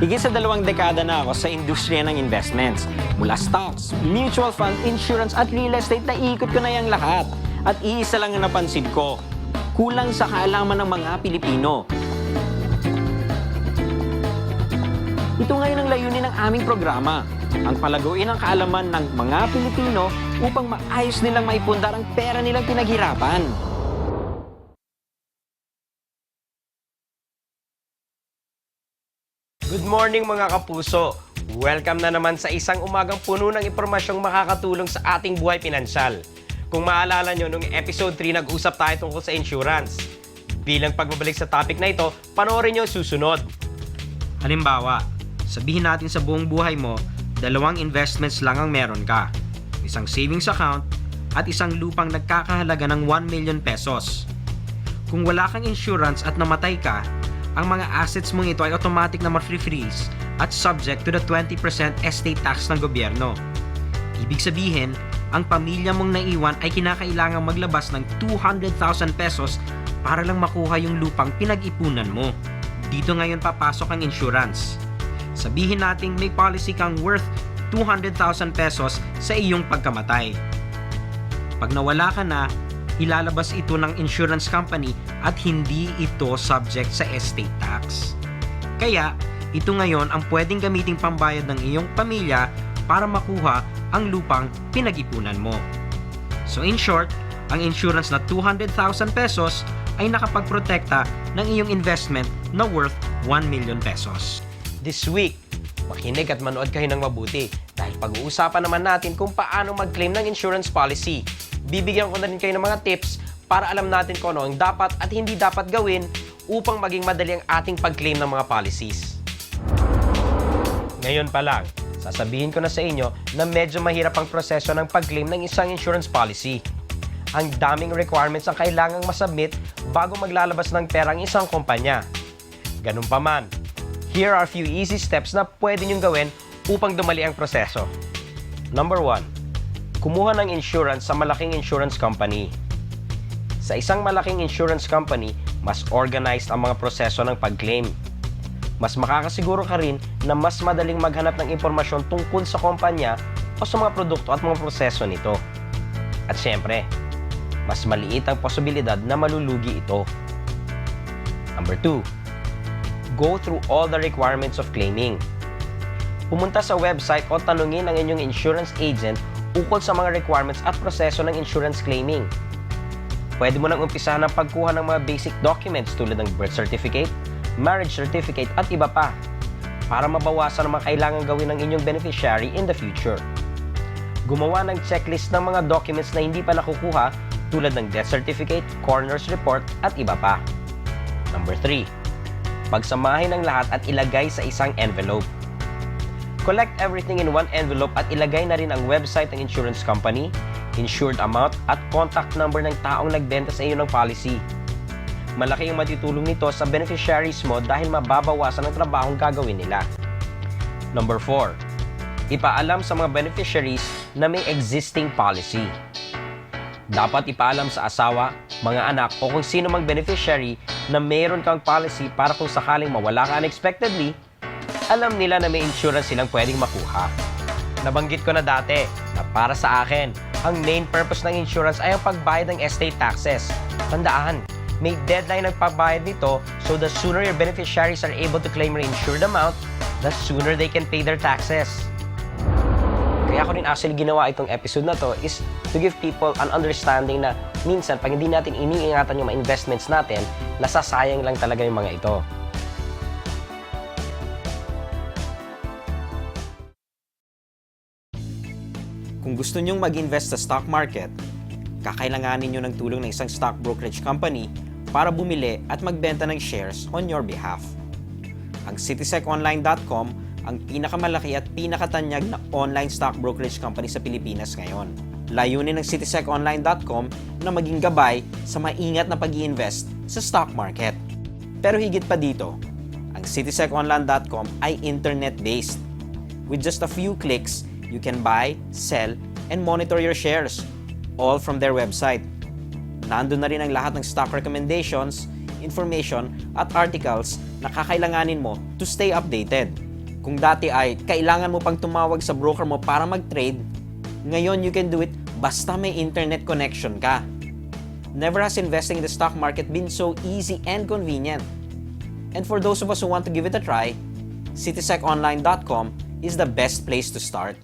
Higit sa 2 dekada na ako sa industriya ng investments. Mula stocks, mutual fund, insurance at real estate na ikot ko na yung lahat. At iisa lang ang napansin ko, kulang sa kaalaman ng mga Pilipino. Ito ngayon ang layunin ng aming programa, ang palaguin ang kaalaman ng mga Pilipino upang maayos nilang maipundar ang pera nilang pinaghirapan. Good morning mga kapuso! Welcome na naman sa isang umagang puno ng impormasyong makakatulong sa ating buhay pinansyal. Kung maalala nyo, noong episode 3 nag-usap tayo tungkol sa insurance. Bilang pagbabalik sa topic na ito, panoorin nyo susunod. Halimbawa, sabihin natin sa buong buhay mo, 2 investments lang ang meron ka. Isang savings account at isang lupang nagkakahalaga ng 1 million pesos. Kung wala kang insurance at namatay ka, ang mga assets mong ito ay automatic na ma-freeze at subject to the 20% estate tax ng gobyerno. Ibig sabihin, ang pamilya mong naiwan ay kinakailangang maglabas ng 200,000 pesos para lang makuha yung lupang pinag-ipunan mo. Dito ngayon papasok ang insurance. Sabihin nating may policy kang worth 200,000 pesos sa iyong pagkamatay. Pag nawala ka na, ilalabas ito ng insurance company at hindi ito subject sa estate tax. Kaya, ito ngayon ang pwedeng gamiting pambayad ng iyong pamilya para makuha ang lupang pinag-ipunan mo. So in short, ang insurance na 200,000 pesos ay nakapagprotekta ng iyong investment na worth 1 million pesos. This week, makinig at manood kayo ng mabuti dahil pag-uusapan naman natin kung paano mag-claim ng insurance policy. Bibigyan ko na rin kayo ng mga tips para alam natin kung ano ang dapat at hindi dapat gawin upang maging madali ang ating pag-claim ng mga policies. Ngayon pa lang, sasabihin ko na sa inyo na medyo mahirap ang proseso ng pag-claim ng isang insurance policy. Ang daming requirements ang kailangang masubmit bago maglalabas ng pera ang isang kumpanya. Ganun pa man, here are a few easy steps na pwede niyong gawin upang dumali ang proseso. Number 1. Kumuha ng insurance sa malaking insurance company. Sa isang malaking insurance company, mas organized ang mga proseso ng pag-claim. Mas makakasiguro ka rin na mas madaling maghanap ng impormasyon tungkol sa kumpanya o sa mga produkto at mga proseso nito. At syempre, mas maliit ang posibilidad na malulugi ito. Number 2. Go through all the requirements of claiming. Pumunta sa website o tanungin ang inyong insurance agent ukol sa mga requirements at proseso ng insurance claiming. Pwede mo nang umpisahan ang pagkuha ng mga basic documents tulad ng birth certificate, marriage certificate at iba pa para mabawasan ang mga kailangan gawin ng inyong beneficiary in the future. Gumawa ng checklist ng mga documents na hindi pa nakukuha tulad ng death certificate, coroner's report at iba pa. Number 3. Pagsamahin ang lahat at ilagay sa isang envelope. Collect everything in one envelope at ilagay na rin ang website ng insurance company, insured amount at contact number ng taong nagbenta sa iyo ng policy. Malaki ang matitulong nito sa beneficiaries mo dahil mababawasan ang trabahong gagawin nila. Number 4. Ipaalam sa mga beneficiaries na may existing policy. Dapat ipaalam sa asawa, mga anak o kung sino mang beneficiary na mayroon kang policy para kung sakaling mawala ka unexpectedly, alam nila na may insurance silang pwedeng makuha. Nabanggit ko na dati na para sa akin, ang main purpose ng insurance ay ang pagbayad ng estate taxes. Tandaan, may deadline ng pagbayad nito, so the sooner your beneficiaries are able to claim your insured amount, the sooner they can pay their taxes. Kaya ko rin actually ginawa itong episode na to is to give people an understanding na minsan pag hindi natin iniingatan yung mga investments natin, nasasayang lang talaga yung mga ito. Kung gusto nyong mag-invest sa stock market, kakailanganin nyo ng tulong ng isang stock brokerage company para bumili at magbenta ng shares on your behalf. Ang citiseconline.com ang pinakamalaki at pinakatanyag na online stock brokerage company sa Pilipinas ngayon. Layunin ng citiseconline.com na maging gabay sa maingat na pag-i-invest sa stock market. Pero higit pa dito, ang citiseconline.com ay internet-based. With just a few clicks, you can buy, sell, and monitor your shares, all from their website. Nandun na rin ang lahat ng stock recommendations, information, at articles na kakailanganin mo to stay updated. Kung dati ay kailangan mo pang tumawag sa broker mo para mag-trade, ngayon you can do it basta may internet connection ka. Never has investing in the stock market been so easy and convenient. And for those of us who want to give it a try, citiseconline.com is the best place to start.